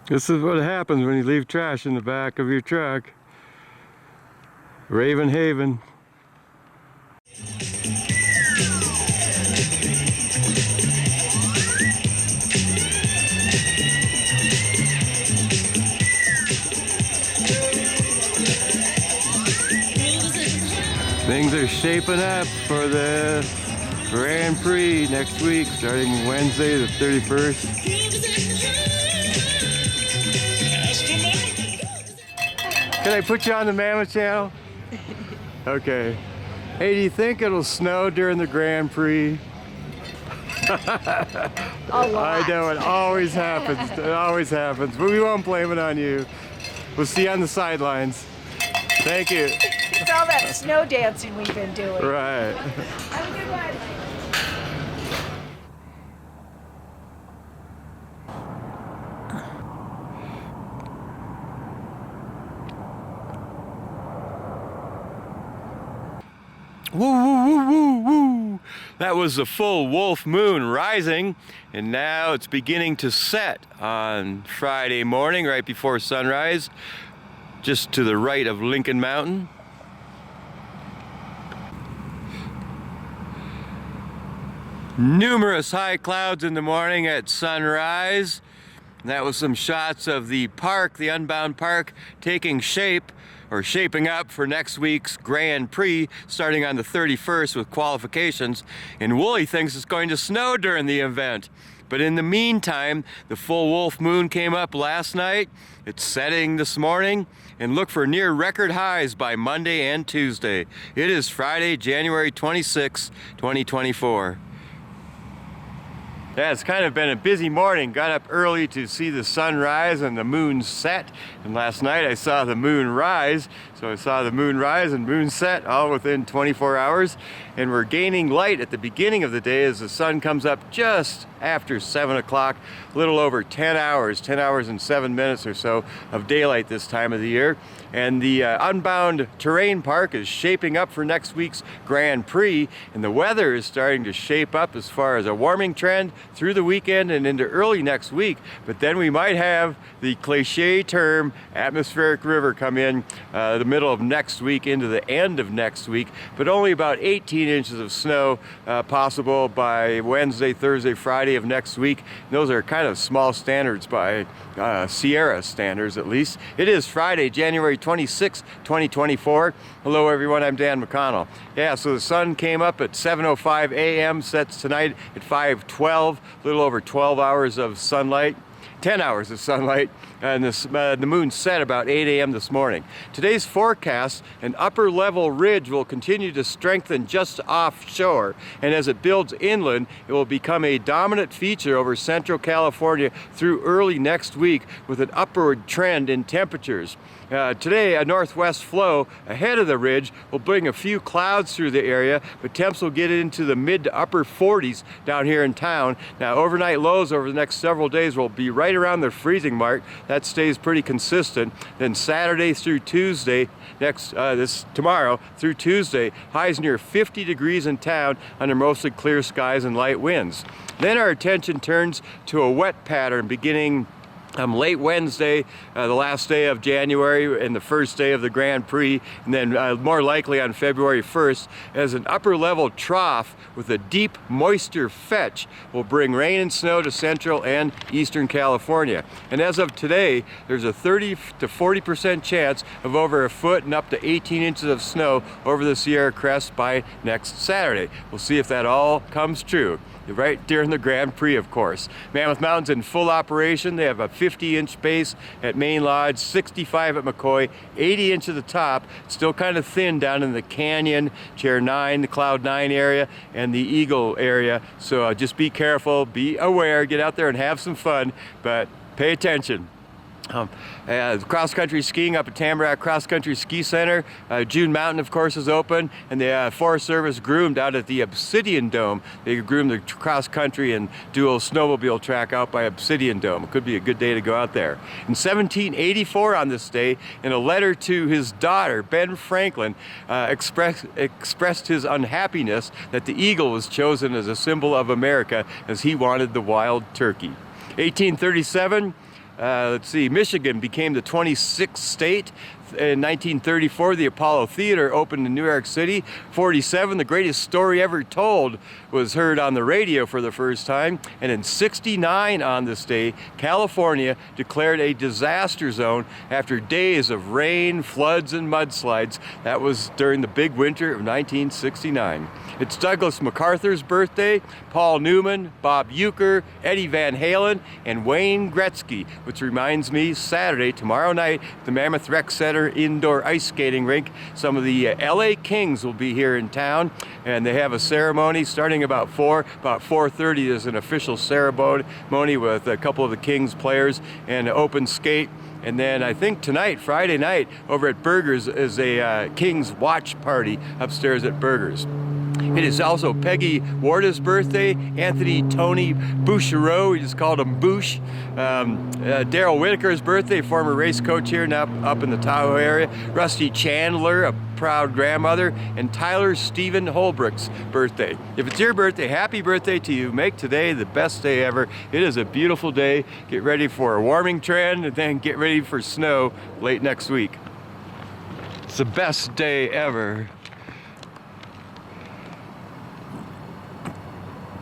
This is what happens when you leave trash in the back of your truck. Raven Haven. Things are shaping up for the Grand Prix next week, starting Wednesday the 31st. Can I put you on the Mammoth channel? Okay. Hey, do you think it'll snow during the Grand Prix? A lot. I know, it always happens. It always happens. But we won't blame it on you. We'll see you on the sidelines. Thank you. It's all that snow dancing we've been doing. Right. Have a good one. Woo, woo, woo, woo, woo. That was the full wolf moon rising, and now it's beginning to set on Friday morning right before sunrise, just to the right of Lincoln Mountain. Numerous high clouds in the morning at sunrise. That was some shots of the park, the Unbound Park, taking shape or shaping up for next week's Grand Prix, starting on the 31st with qualifications. And Wooly thinks it's going to snow during the event. But in the meantime, the full wolf moon came up last night. It's setting this morning, and look for near record highs by Monday and Tuesday. It is Friday, January 26, 2024. Yeah, it's kind of been a busy morning. Got up early to see the sun rise and the moon set. And last night I saw the moon rise. So I saw the moon rise and moon set all within 24 hours. And we're gaining light at the beginning of the day as the sun comes up just after 7 o'clock. A little over 10 hours, 10 hours and 7 minutes or so of daylight this time of the year. And the Unbound Terrain Park is shaping up for next week's Grand Prix. And the weather is starting to shape up as far as a warming trend through the weekend and into early next week. But then we might have the cliche term atmospheric river come in the middle of next week into the end of next week, but only about 18 inches of snow possible by Wednesday, Thursday, Friday of next week. And those are kind of small standards by Sierra standards, at least. It is Friday, January 26, 2024. Hello everyone, I'm Dan McConnell. Yeah, so the sun came up at 7:05 a.m., sets tonight at 5:12, a little over 12 hours of sunlight. 10 hours of sunlight, and the moon set about 8 a.m. this morning. Today's forecast, an upper level ridge will continue to strengthen just offshore, and as it builds inland, it will become a dominant feature over central California through early next week with an upward trend in temperatures. Today, a northwest flow ahead of the ridge will bring a few clouds through the area, but temps will get into the mid to upper 40s down here in town. Now, overnight lows over the next several days will be right around the freezing mark. That stays pretty consistent. Then Saturday through Tuesday, tomorrow through Tuesday, highs near 50 degrees in town under mostly clear skies and light winds. Then our attention turns to a wet pattern beginning late Wednesday, the last day of January and the first day of the Grand Prix, and then more likely on February 1st, as an upper level trough with a deep moisture fetch will bring rain and snow to central and eastern California. And as of today, there's a 30 to 40% chance of over a foot and up to 18 inches of snow over the Sierra Crest by next Saturday. We'll see if that all comes true. Right during the Grand Prix, of course. Mammoth Mountain's in full operation. They have a 50-inch base at Main Lodge, 65 at McCoy, 80 inch at the top. Still kind of thin down in the Canyon, Chair 9, the Cloud 9 area, and the Eagle area. So just be careful, be aware, get out there and have some fun, but pay attention. Cross-country skiing up at Tamarack Cross-Country Ski Center. June Mountain, of course, is open, and the Forest Service groomed out at the Obsidian Dome. They groomed the cross-country and dual snowmobile track out by Obsidian Dome. It could be a good day to go out there. In 1784 on this day, in a letter to his daughter, Ben Franklin, expressed his unhappiness that the eagle was chosen as a symbol of America as he wanted the wild turkey. 1837, Let's see, Michigan became the 26th state. In 1934, the Apollo Theater opened in New York City. 47, the greatest story ever told was heard on the radio for the first time. And in 69 on this day, California declared a disaster zone after days of rain, floods, and mudslides. That was during the big winter of 1969. It's Douglas MacArthur's birthday, Paul Newman, Bob Uecker, Eddie Van Halen, and Wayne Gretzky, which reminds me, Saturday, tomorrow night, the Mammoth Rec Center indoor ice skating rink. Some of the LA Kings will be here in town, and they have a ceremony starting about 4. About 4:30 is an official ceremony with a couple of the Kings players and an open skate. And then I think tonight, Friday night, over at Burgers is a Kings watch party upstairs at Burgers. It is also Peggy Warda's birthday, Anthony Tony Bouchereau, we just called him Bouche. Daryl Whitaker's birthday, former race coach here now up in the Tahoe area. Rusty Chandler, a proud grandmother, and Tyler Stephen Holbrook's birthday. If it's your birthday, happy birthday to you. Make today the best day ever. It is a beautiful day. Get ready for a warming trend and then get ready for snow late next week. It's the best day ever.